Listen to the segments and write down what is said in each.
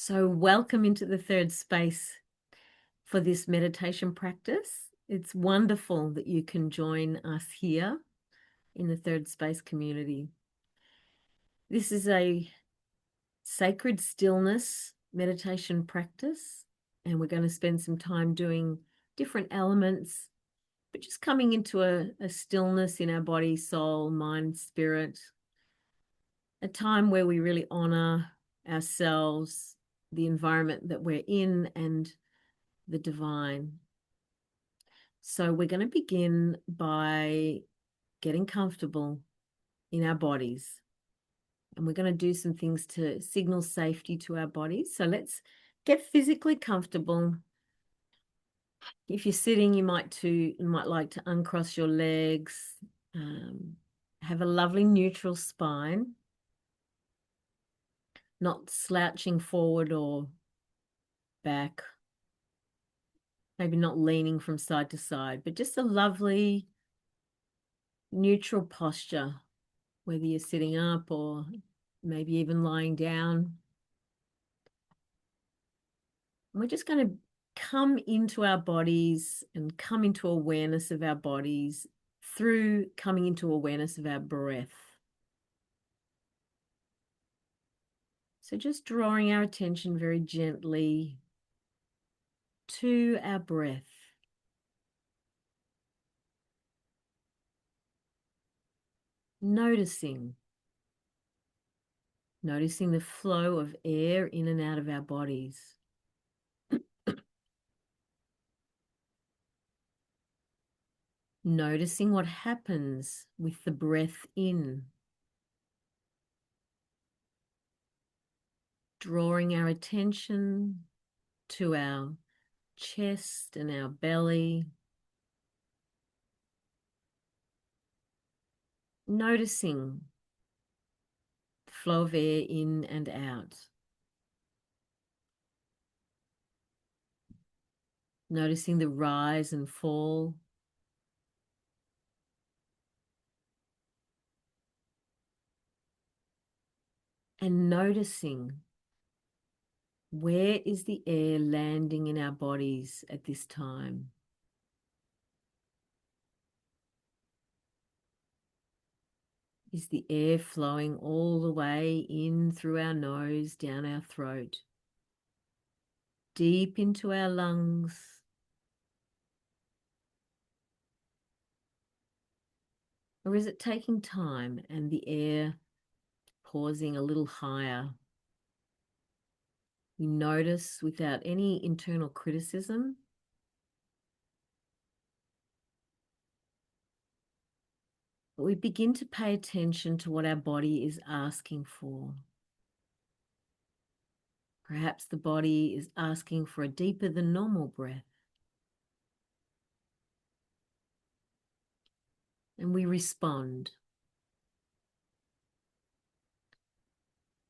So welcome into the third space for this meditation practice. It's wonderful that you can join us here in the third space community. This is a sacred stillness meditation practice, and we're going to spend some time doing different elements, but just coming into a stillness in our body, soul, mind, spirit, a time where we really honor ourselves, the environment that we're in, and the divine. So we're going to begin by getting comfortable in our bodies. And we're going to do some things to signal safety to our bodies. So let's get physically comfortable. If you're sitting, you might like to uncross your legs, have a lovely neutral spine, not slouching forward or back, maybe not leaning from side to side, but just a lovely neutral posture, whether you're sitting up or maybe even lying down. And we're just going to come into our bodies and come into awareness of our bodies through coming into awareness of our breath. So just drawing our attention very gently to our breath. Noticing the flow of air in and out of our bodies. Noticing what happens with the breath in. Drawing our attention to our chest and our belly. Noticing the flow of air in and out. Noticing the rise and fall. And noticing where is the air landing in our bodies at this time. Is the air flowing all the way in through our nose, down our throat, deep into our lungs? Or is it taking time and the air pausing a little higher? We notice without any internal criticism. But we begin to pay attention to what our body is asking for. Perhaps the body is asking for a deeper than normal breath. And we respond.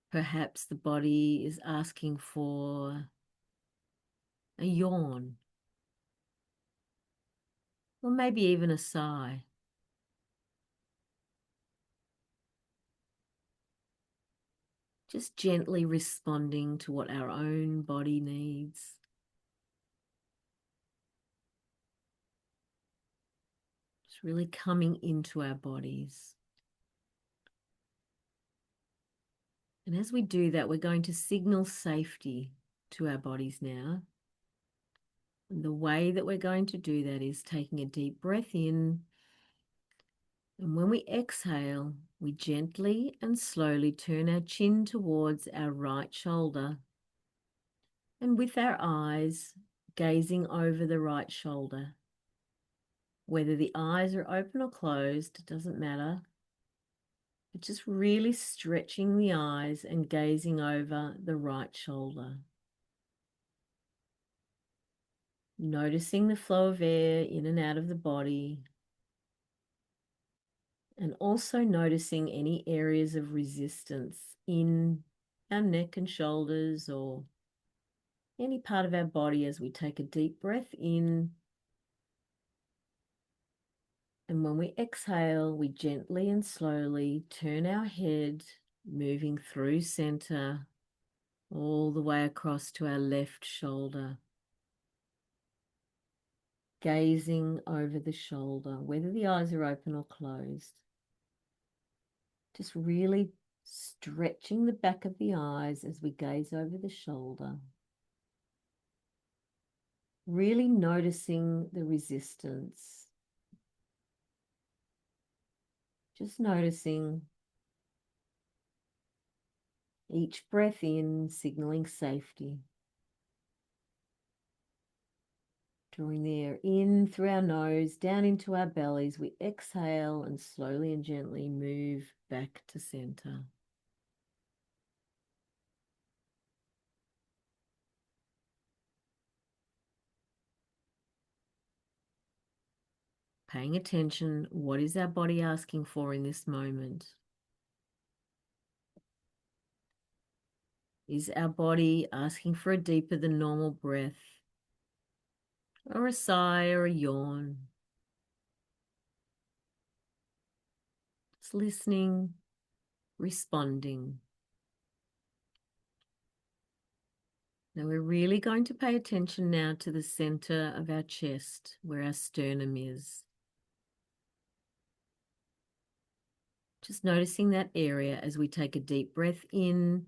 Perhaps the body is asking for a yawn, or maybe even a sigh. Just gently responding to what our own body needs. Just really coming into our bodies. And as we do that, we're going to signal safety to our bodies now. And the way that we're going to do that is taking a deep breath in. And when we exhale, we gently and slowly turn our chin towards our right shoulder. And with our eyes gazing over the right shoulder. Whether the eyes are open or closed, it doesn't matter. But just really stretching the eyes and gazing over the right shoulder. Noticing the flow of air in and out of the body. And also noticing any areas of resistance in our neck and shoulders or any part of our body as we take a deep breath in. And when we exhale, we gently and slowly turn our head, moving through center, all the way across to our left shoulder, gazing over the shoulder, whether the eyes are open or closed. Just really stretching the back of the eyes as we gaze over the shoulder. Really noticing the resistance. Just noticing each breath in, signaling safety. Drawing the air in through our nose, down into our bellies. We exhale and slowly and gently move back to center. Paying attention, what is our body asking for in this moment? Is our body asking for a deeper than normal breath, or a sigh or a yawn? Just listening, responding. Now we're really going to pay attention now to the center of our chest, where our sternum is. Just noticing that area as we take a deep breath in,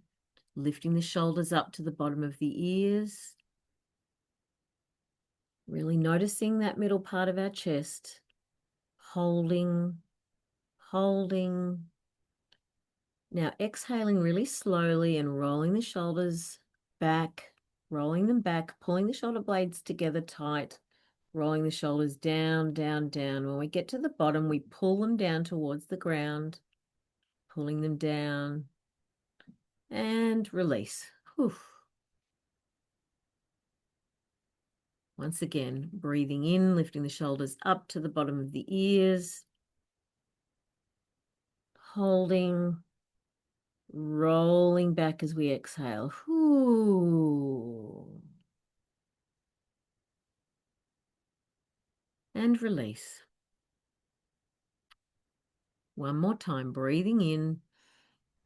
lifting the shoulders up to the bottom of the ears. Really noticing that middle part of our chest, holding. Now exhaling really slowly and rolling the shoulders back, rolling them back, pulling the shoulder blades together tight, rolling the shoulders down, down, down. When we get to the bottom, we pull them down towards the ground, pulling them down, and release. Whew. Once again, breathing in, lifting the shoulders up to the bottom of the ears, holding, rolling back as we exhale. Whew. And release. One more time, breathing in,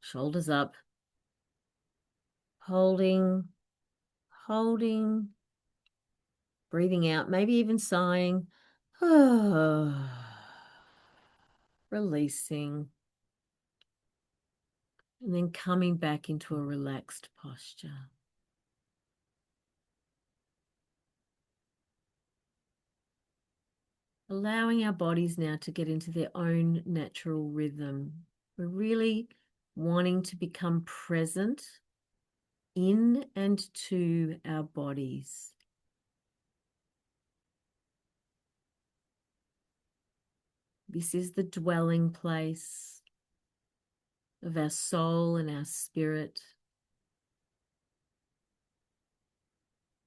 shoulders up, holding, breathing out, maybe even sighing, releasing, and then coming back into a relaxed posture. Allowing our bodies now to get into their own natural rhythm. We're really wanting to become present in and to our bodies. This is the dwelling place of our soul and our spirit.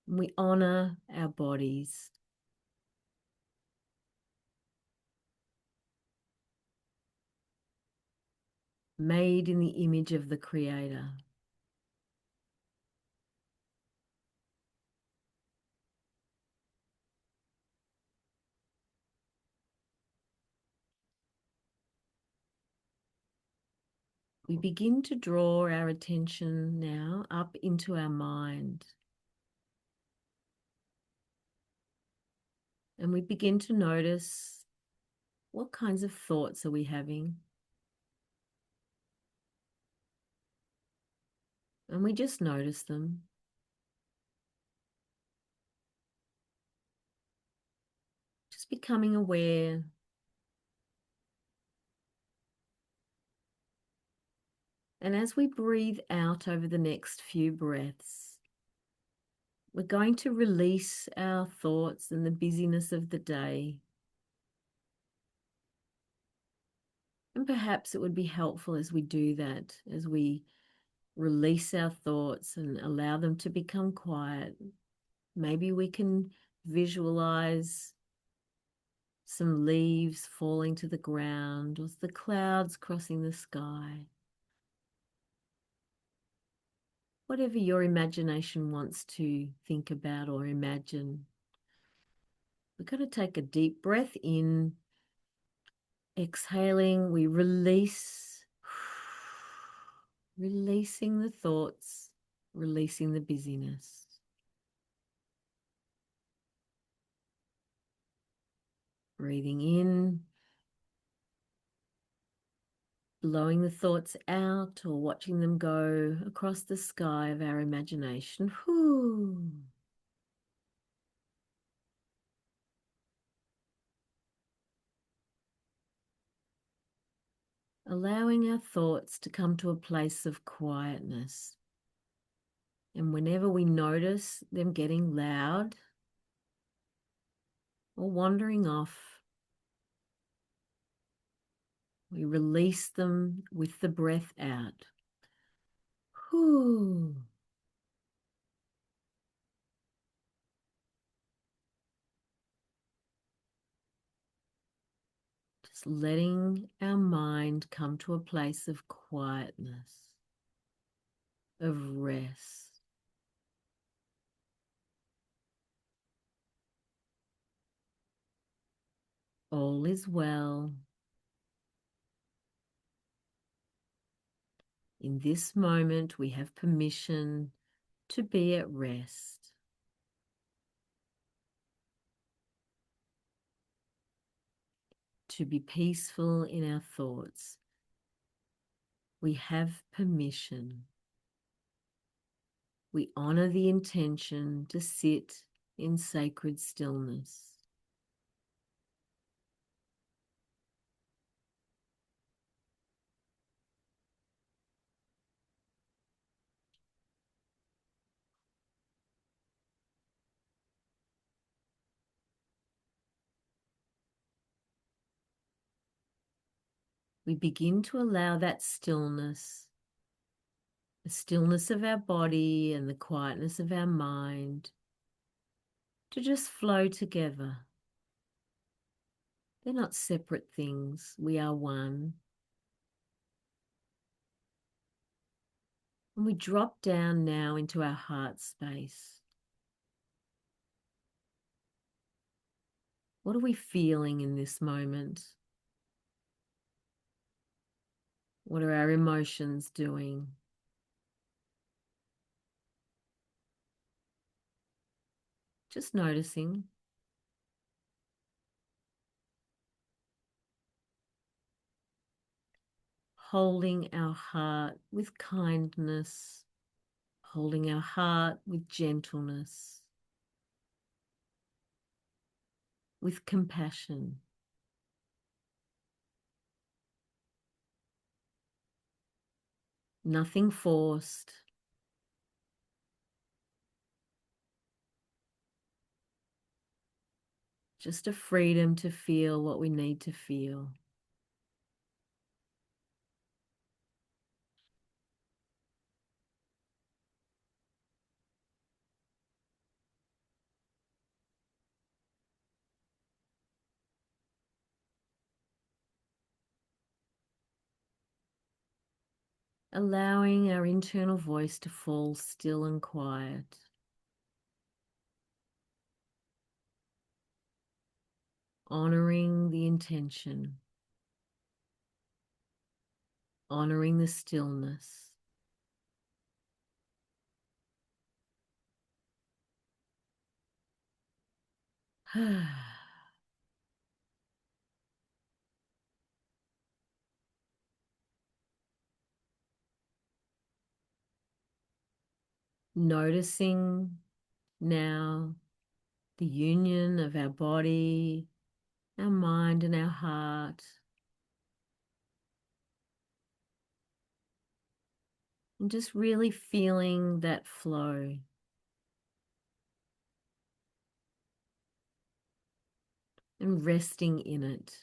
We honor our bodies. Made in the image of the Creator. We begin to draw our attention now up into our mind. And we begin to notice, what kinds of thoughts are we having? And we just notice them. Just becoming aware. And as we breathe out over the next few breaths, we're going to release our thoughts and the busyness of the day. And perhaps it would be helpful as we do that, as we release our thoughts and allow them to become quiet. Maybe we can visualize some leaves falling to the ground or the clouds crossing the sky. Whatever your imagination wants to think about or imagine. We're going to take a deep breath in. Exhaling, we release, releasing the thoughts, releasing the busyness. Breathing in, blowing the thoughts out or watching them go across the sky of our imagination. Whoo. Allowing our thoughts to come to a place of quietness. And whenever we notice them getting loud or wandering off, we release them with the breath out. Whoo. Just letting our mind come to a place of quietness, of rest. All is well. In this moment, we have permission to be at rest. To be peaceful in our thoughts. We have permission. We honor the intention to sit in sacred stillness. We begin to allow that stillness, the stillness of our body and the quietness of our mind, to just flow together. They're not separate things. We are one. And we drop down now into our heart space. What are we feeling in this moment? What are our emotions doing? Just noticing. Holding our heart with kindness, holding our heart with gentleness, with compassion. Nothing forced. Just a freedom to feel what we need to feel. Allowing our internal voice to fall still and quiet. Honoring the intention. Honoring the stillness. Noticing now the union of our body, our mind, and our heart. And just really feeling that flow. And resting in it.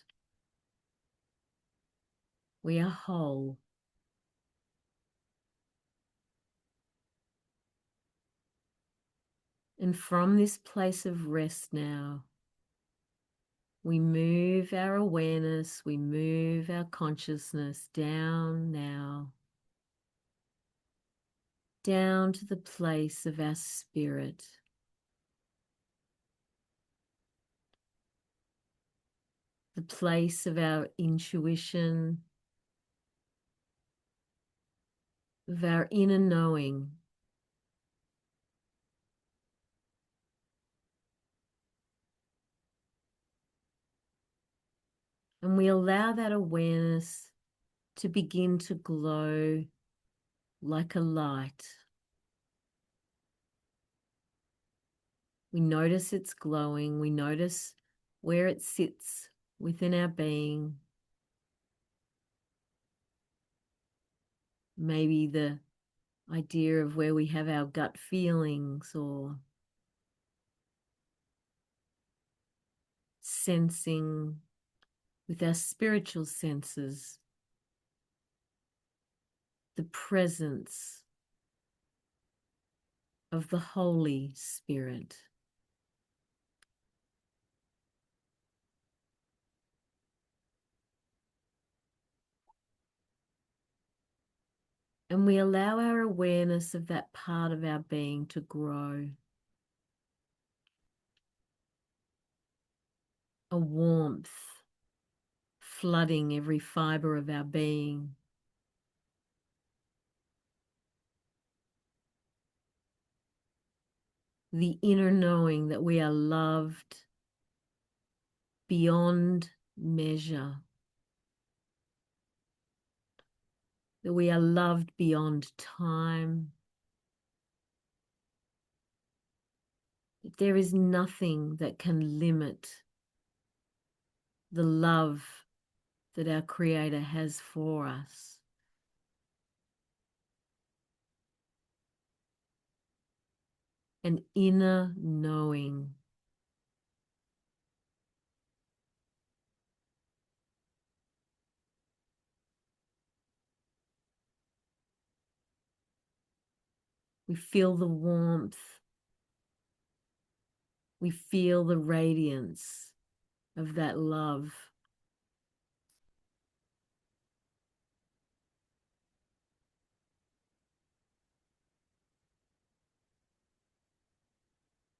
We are whole. And from this place of rest now, we move our awareness, we move our consciousness down now, down to the place of our spirit. The place of our intuition, of our inner knowing. And we allow that awareness to begin to glow like a light. We notice it's glowing. We notice where it sits within our being. Maybe the idea of where we have our gut feelings, or sensing with our spiritual senses the presence of the Holy Spirit. And we allow our awareness of that part of our being to grow. A warmth flooding every fiber of our being. The inner knowing that we are loved beyond measure. That we are loved beyond time. That there is nothing that can limit the love that our Creator has for us. An inner knowing. We feel the warmth. We feel the radiance of that love.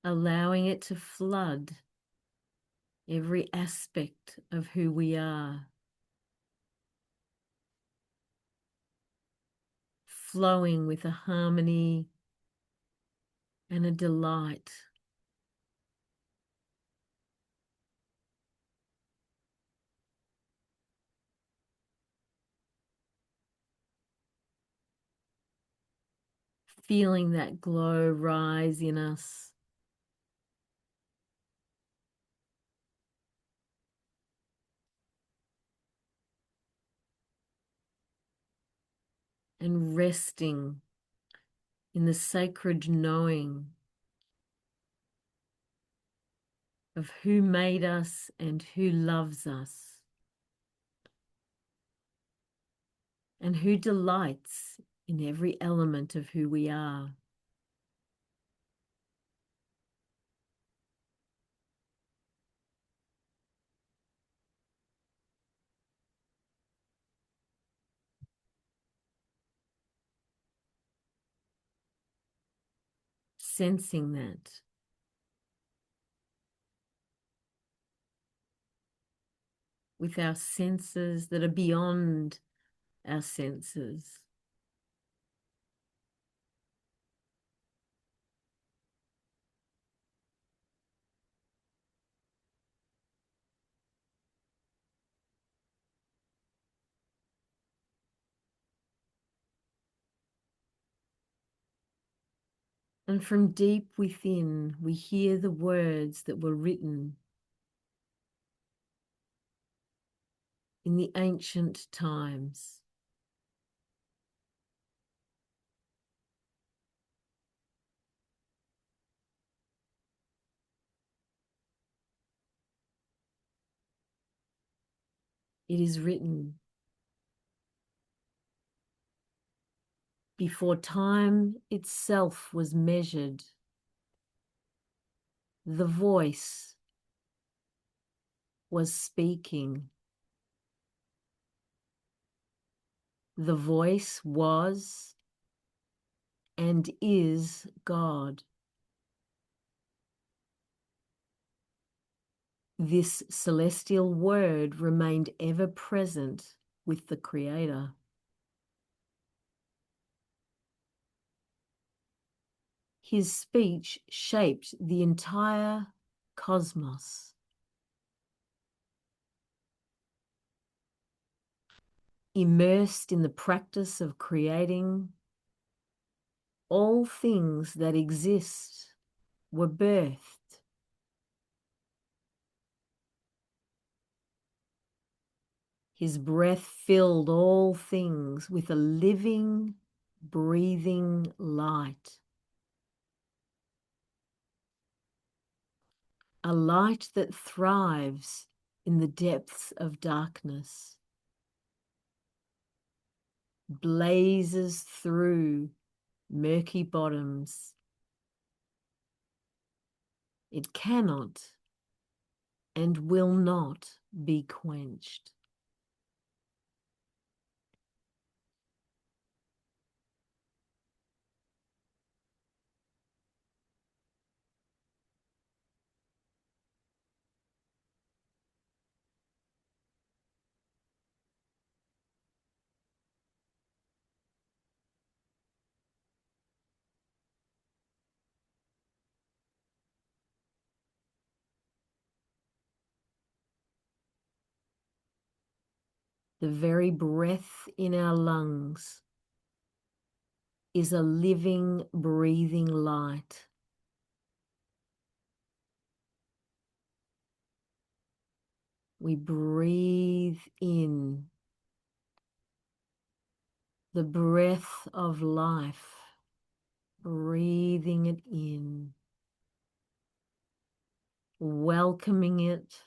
Allowing it to flood every aspect of who we are. Flowing with a harmony and a delight. Feeling that glow rise in us. And resting in the sacred knowing of who made us and who loves us, and who delights in every element of who we are. Sensing that. With our senses that are beyond our senses. And from deep within, we hear the words that were written in the ancient times. It is written, before time itself was measured, the voice was speaking. The voice was and is God. This celestial word remained ever present with the Creator. His speech shaped the entire cosmos. immersed in the practice of creating, all things that exist were birthed. His breath filled all things with a living, breathing light. A light that thrives in the depths of darkness, blazes through murky bottoms. It cannot and will not be quenched. The very breath in our lungs is a living, breathing light. We breathe in the breath of life, breathing it in, welcoming it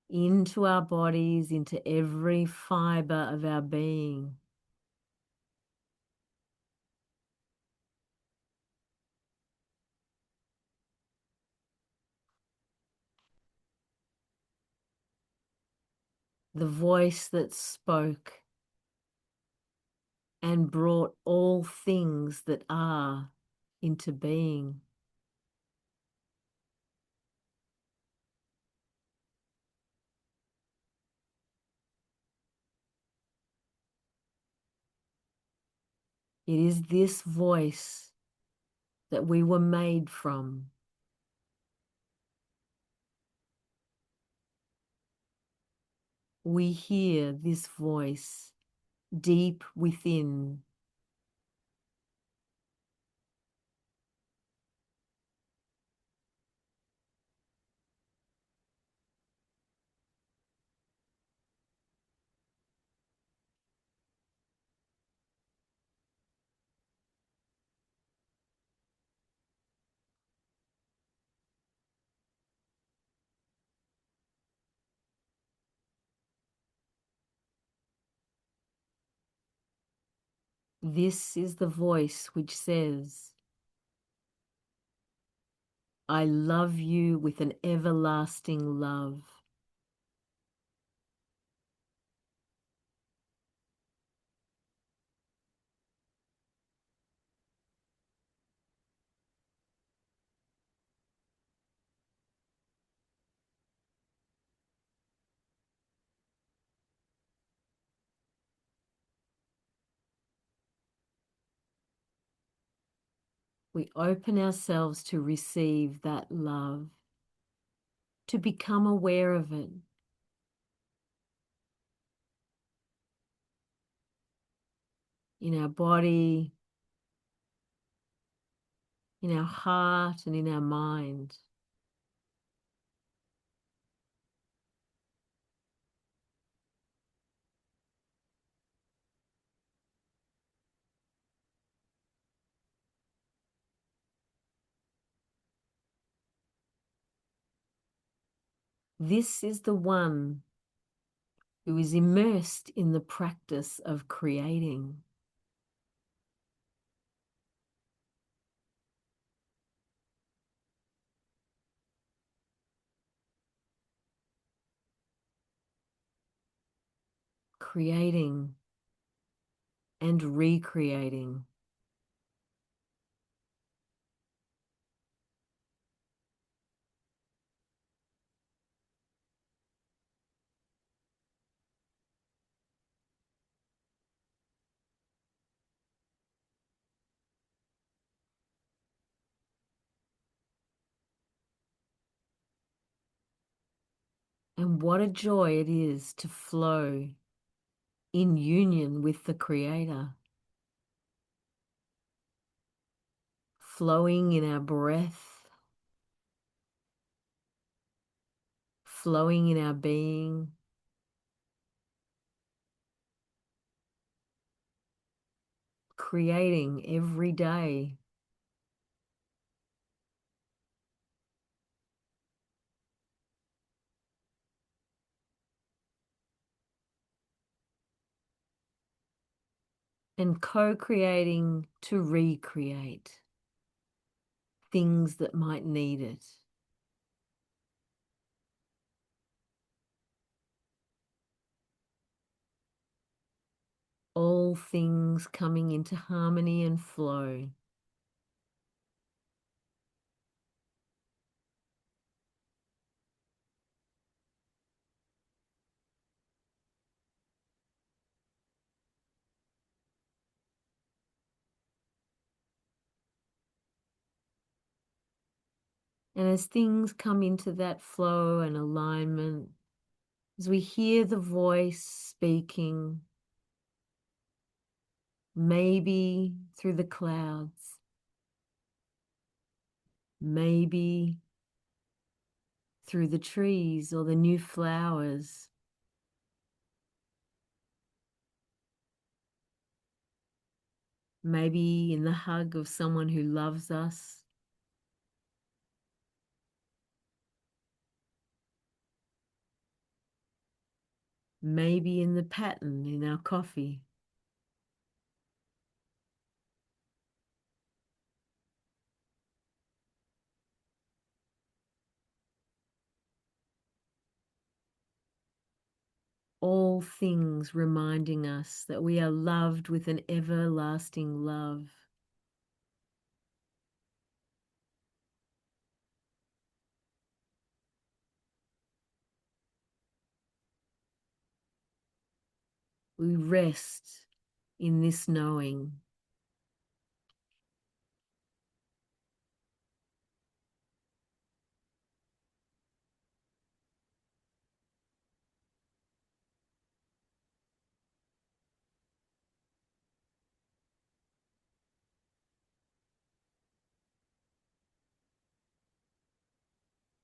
into our bodies, into every fiber of our being. The voice that spoke and brought all things that are into being. It is this voice that we were made from. We hear this voice deep within. This is the voice which says, I love you with an everlasting love. We open ourselves to receive that love, to become aware of it. In our body, in our heart, and in our mind. This is the one who is immersed in the practice of creating. Creating and recreating. And And what a joy it is to flow in union with the Creator, flowing in our breath, flowing in our being, creating every day. And co-creating to recreate things that might need it. All things coming into harmony and flow. And as things come into that flow and alignment, as we hear the voice speaking, maybe through the clouds, maybe through the trees or the new flowers, maybe in the hug of someone who loves us, maybe in the pattern in our coffee. All things reminding us that we are loved with an everlasting love. We rest in this knowing.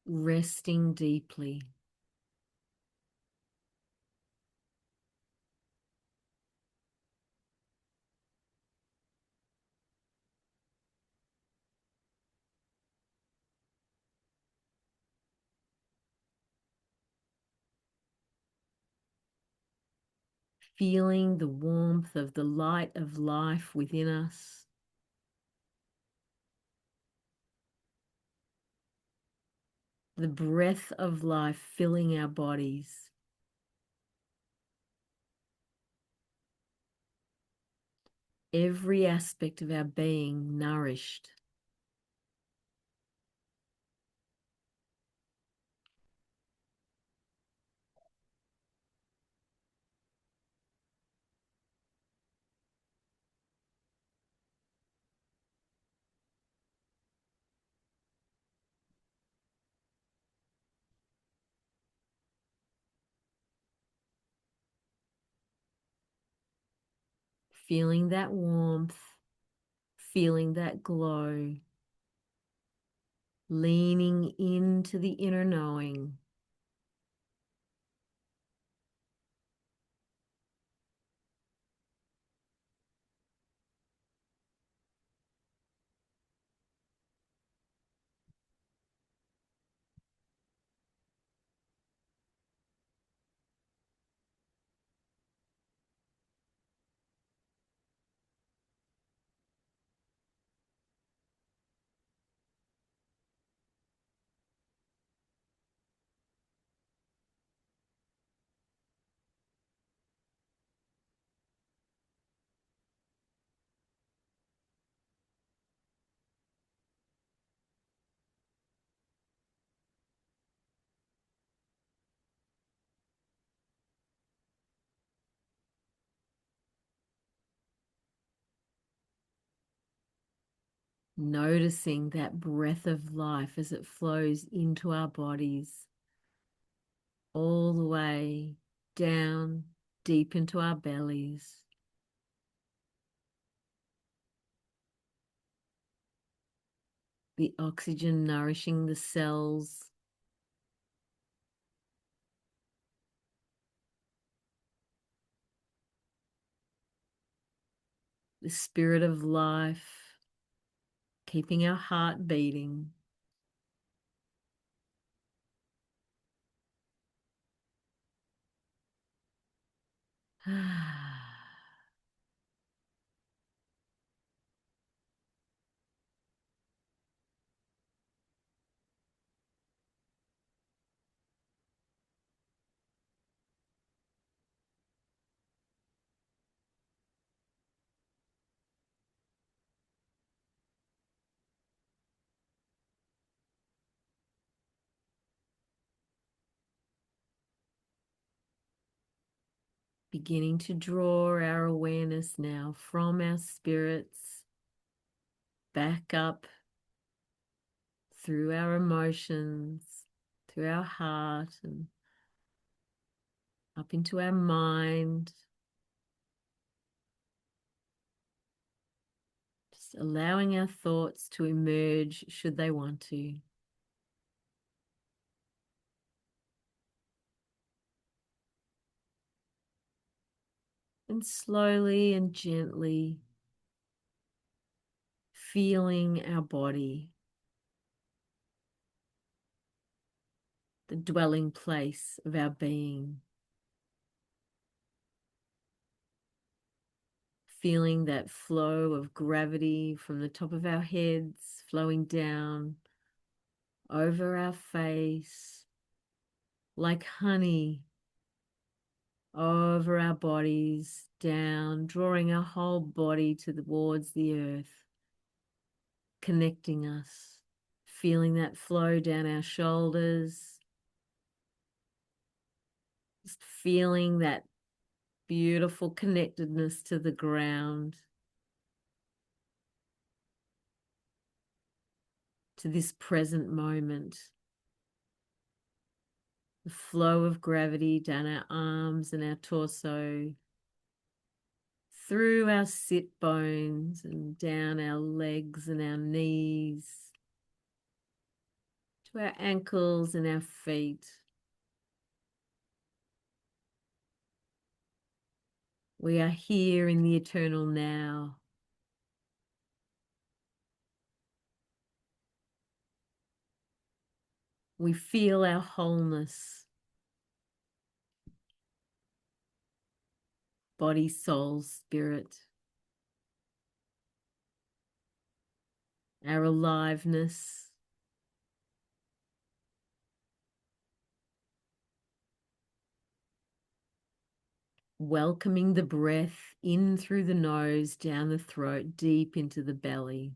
Resting deeply. Feeling the warmth of the light of life within us. The breath of life filling our bodies. Every aspect of our being nourished. Feeling that warmth, feeling that glow, leaning into the inner knowing. Noticing that breath of life as it flows into our bodies. all the way down deep into our bellies. The oxygen nourishing the cells, the spirit of life, keeping our heart beating. Beginning to draw our awareness now from our spirits back up through our emotions, through our heart, and up into our mind. Just allowing our thoughts to emerge should they want to. And slowly and gently feeling our body, the dwelling place of our being. Feeling that flow of gravity from the top of our heads flowing down over our face like honey over our bodies, down, drawing our whole body towards the earth, connecting us, feeling that flow down our shoulders, just feeling that beautiful connectedness to the ground, to this present moment. The flow of gravity down our arms and our torso, through our sit bones and down our legs and our knees, to our ankles and our feet. We are here in the eternal now. We feel our wholeness, body, soul, spirit, our aliveness, welcoming the breath in through the nose, down the throat, deep into the belly.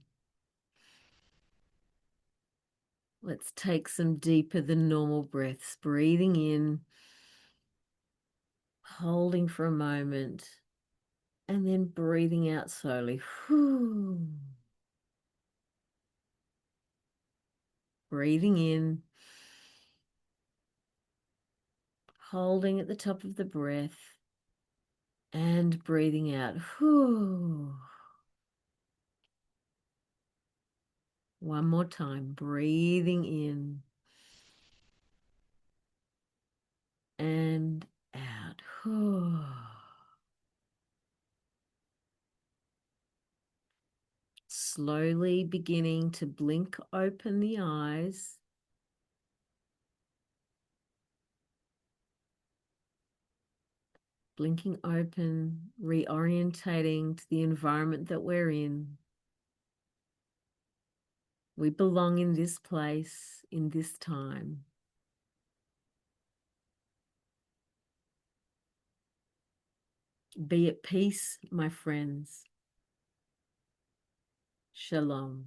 Let's take some deeper than normal breaths, breathing in, holding for a moment, and then breathing out slowly. Whew. Breathing in, holding at the top of the breath, and breathing out. Whew. One more time, breathing in and out. Whew. Slowly beginning to blink open the eyes. Blinking open, reorientating to the environment that we're in. We belong in this place, in this time. Be at peace, my friends. Shalom.